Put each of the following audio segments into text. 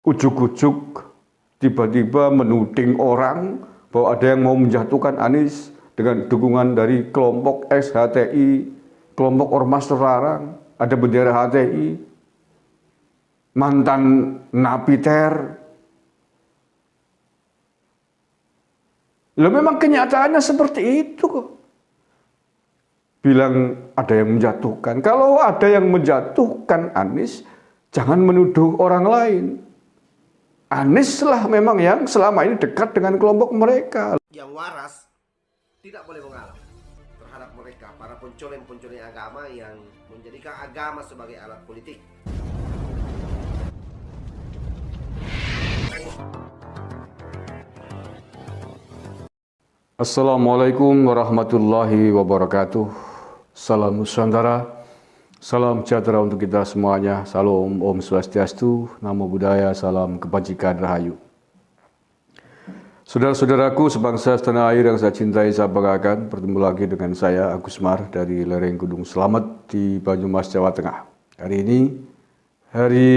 ujuk-ujuk tiba-tiba menuding orang bahwa ada yang mau menjatuhkan Anies dengan dukungan dari kelompok ex-HTI, kelompok ormas terlarang, ada bendera HTI, mantan napiter. Loh, memang kenyataannya seperti itu kok. Bilang ada yang menjatuhkan. Kalau ada yang menjatuhkan Anies, jangan menuduh orang lain. Anies lah memang yang selama ini dekat dengan kelompok mereka. Yang waras tidak boleh mengalah terhadap mereka, para pencoleng-pencoleng agama yang menjadikan agama sebagai alat politik. Assalamualaikum warahmatullahi wabarakatuh. Salam Nusantara, salam sejahtera untuk kita semuanya. Salam Om Swastiastu, Namo Buddhaya, salam kebajikan rahayu. Saudara-saudaraku sebangsa setanah air yang saya cintai, saya banggakan, bertemu lagi dengan saya Agus Mar dari lereng Gunung Slamet di Banyumas, Jawa Tengah. Hari ini hari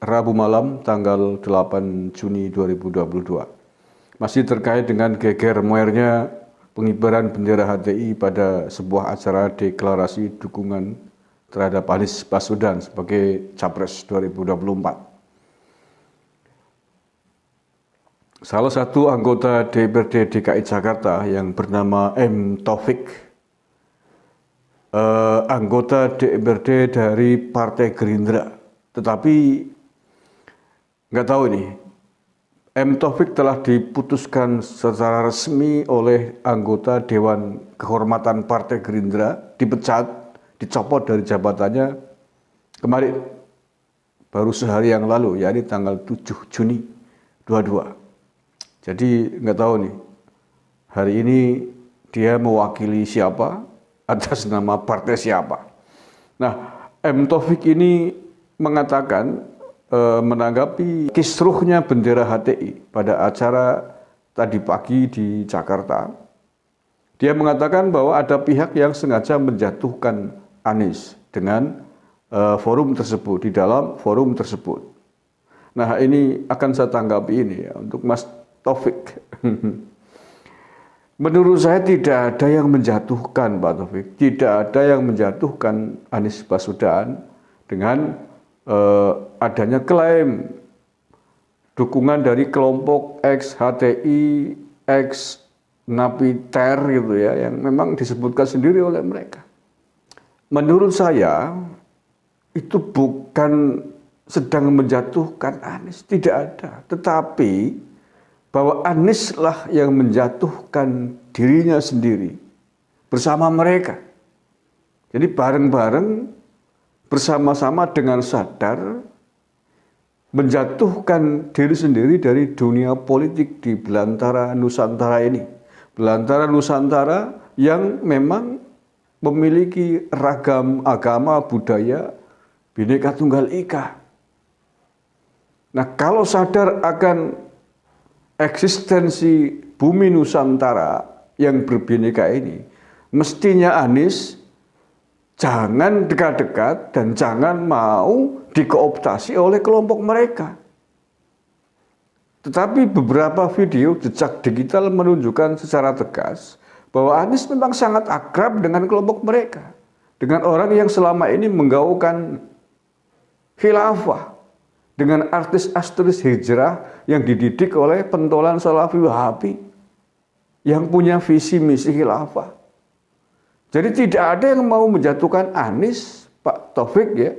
Rabu malam tanggal 8 Juni 2022. Masih terkait dengan geger moernya pengibaran bendera HTI pada sebuah acara deklarasi dukungan terhadap Anies Baswedan sebagai Capres 2024. Salah satu anggota DPRD DKI Jakarta yang bernama M. Taufik, anggota DPRD dari Partai Gerindra, tetapi nggak tahu ini, M. Taufik telah diputuskan secara resmi oleh anggota Dewan Kehormatan Partai Gerindra, dipecat, dicopot dari jabatannya kemarin, baru sehari yang lalu, yakni tanggal 7 Juni 2022. Jadi nggak tahu nih, hari ini dia mewakili siapa, atas nama partai siapa. Nah, M. Taufik ini mengatakan, menanggapi kisruhnya bendera HTI pada acara tadi pagi di Jakarta, dia mengatakan bahwa ada pihak yang sengaja menjatuhkan Anies dengan forum tersebut, di dalam forum tersebut. Nah, ini akan saya tanggapi ini ya, untuk Mas Taufik. Menurut saya tidak ada yang menjatuhkan Pak Taufik, tidak ada yang menjatuhkan Anies Baswedan dengan adanya klaim dukungan dari kelompok ex-HTI, ex-napiter gitu ya, yang memang disebutkan sendiri oleh mereka. Menurut saya itu bukan sedang menjatuhkan Anies, tidak ada. Tetapi bahwa Anies lah yang menjatuhkan dirinya sendiri bersama mereka. Jadi bareng-bareng, bersama-sama dengan sadar menjatuhkan diri sendiri dari dunia politik di belantara Nusantara ini. Belantara Nusantara yang memang memiliki ragam agama, budaya, Bhinneka Tunggal Ika. Nah, kalau sadar akan eksistensi bumi Nusantara yang berbhinneka ini, mestinya Anies jangan dekat-dekat dan jangan mau dikooptasi oleh kelompok mereka. Tetapi beberapa video jejak digital menunjukkan secara tegas bahwa Anies memang sangat akrab dengan kelompok mereka, dengan orang yang selama ini menggaungkan khilafah, dengan artis-artis hijrah yang dididik oleh pentolan Salafi Wahabi yang punya visi misi khilafah. Jadi tidak ada yang mau menjatuhkan Anies, Pak Taufik ya,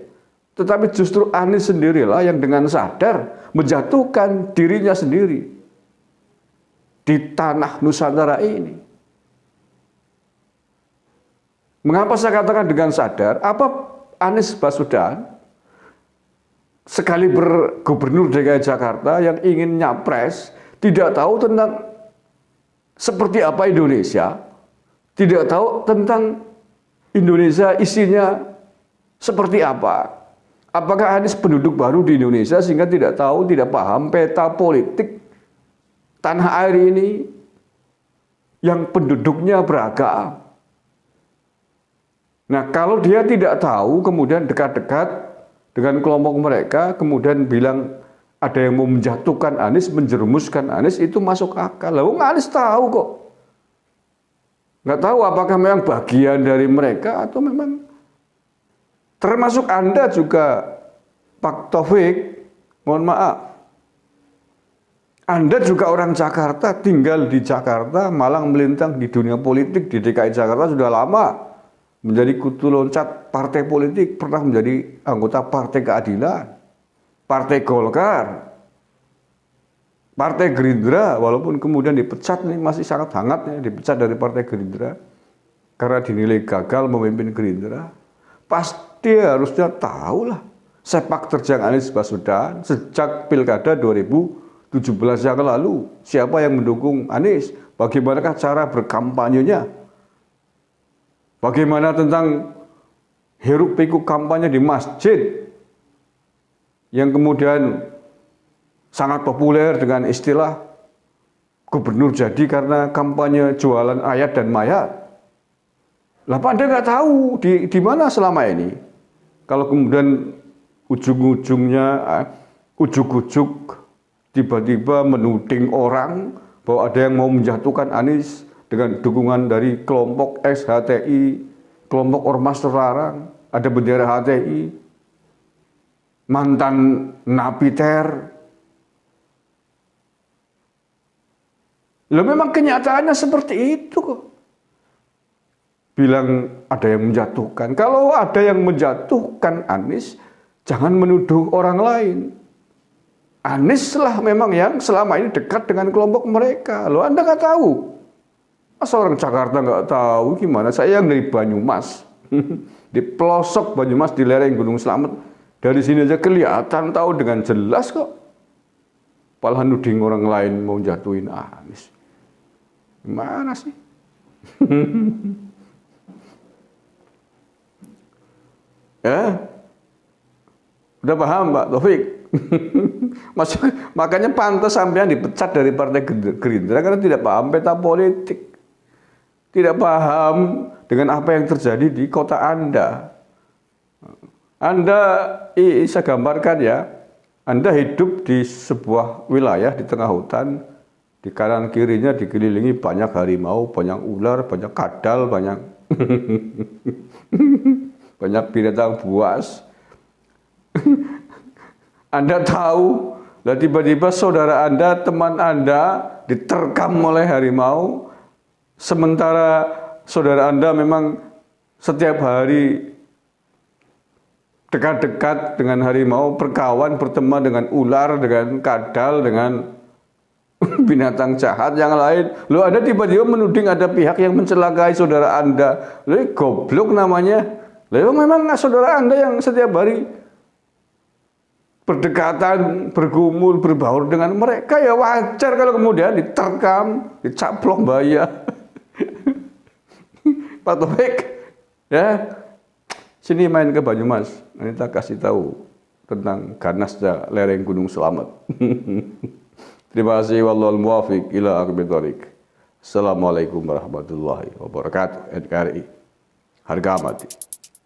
tetapi justru Anies sendirilah yang dengan sadar menjatuhkan dirinya sendiri di tanah Nusantara ini. Mengapa saya katakan dengan sadar? Apa Anies Baswedan sekali bergubernur DKI Jakarta yang ingin nyapres tidak tahu tentang seperti apa Indonesia, tidak tahu tentang Indonesia isinya seperti apa. Apakah Anies penduduk baru di Indonesia sehingga tidak tahu, tidak paham peta politik tanah air ini yang penduduknya beragam. Nah, kalau dia tidak tahu kemudian dekat-dekat dengan kelompok mereka, kemudian bilang ada yang mau menjatuhkan Anies, menjerumuskan Anies, itu masuk akal. Lah, Anies tahu kok. Nggak tahu apakah memang bagian dari mereka atau memang termasuk Anda juga, Pak Taufik, mohon maaf. Anda juga orang Jakarta, tinggal di Jakarta, malang melintang di dunia politik di DKI Jakarta sudah lama. Menjadi kutu loncat partai politik, pernah menjadi anggota Partai Keadilan, Partai Golkar, Partai Gerindra, walaupun kemudian dipecat nih, masih sangat hangat ya, dipecat dari Partai Gerindra karena dinilai gagal memimpin Gerindra. Pasti harusnya tahulah sepak terjang Anies Baswedan sejak Pilkada 2017 yang lalu. Siapa yang mendukung Anies? Bagaimanakah cara berkampanyenya? Bagaimana tentang hiruk pikuk kampanye di masjid yang kemudian sangat populer dengan istilah gubernur jadi karena kampanye jualan ayat dan mayat. Lah, Pak, Anda nggak tahu di mana selama ini. Kalau kemudian ujung-ujungnya ujuk-ujuk tiba-tiba menuding orang bahwa ada yang mau menjatuhkan Anies dengan dukungan dari kelompok ex-HTI, kelompok ormas terlarang, ada bendera HTI, mantan napiter. Loh, memang kenyataannya seperti itu kok. Bilang ada yang menjatuhkan. Kalau ada yang menjatuhkan Anies, jangan menuduh orang lain. Anies lah memang yang selama ini dekat dengan kelompok mereka. Loh, Anda nggak tahu. Masa orang Jakarta nggak tahu gimana? Saya yang dari Banyumas, di pelosok Banyumas di lereng Gunung Slamet. Dari sini aja kelihatan tahu dengan jelas kok. Malah nuding orang lain mau jatuhin Anies. Gimana sih? Ya, udah paham Pak Taufik? Makanya pantas sampean dipecat dari Partai Gerindra karena tidak paham peta politik. Tidak paham dengan apa yang terjadi di kota Anda. Anda, saya gambarkan ya, Anda hidup di sebuah wilayah di tengah hutan, di kanan kirinya dikelilingi banyak harimau, banyak ular, banyak kadal, banyak banyak binatang buas. Anda tahu, lah tiba-tiba saudara Anda, teman Anda diterkam oleh harimau. Sementara saudara Anda memang setiap hari dekat-dekat dengan harimau, berkawan, berteman dengan ular, dengan kadal, dengan binatang jahat yang lain. Loh, Anda tiba-tiba menuding ada pihak yang mencelakai saudara Anda. Loh, goblok namanya. Loh, memang saudara Anda yang setiap hari berdekatan, bergumul, berbaur dengan mereka, ya wajar kalau kemudian diterkam, dicaplok bahaya. Pak Taufik, ya, sini main ke Banyumas, nanti kita kasih tahu tentang ganasnya lereng Gunung Slamet. Terima kasih, wallahul muwaffiq ila aqwamit thoriq. Assalamualaikum warahmatullahi wabarakatuh. NKRI, harga mati.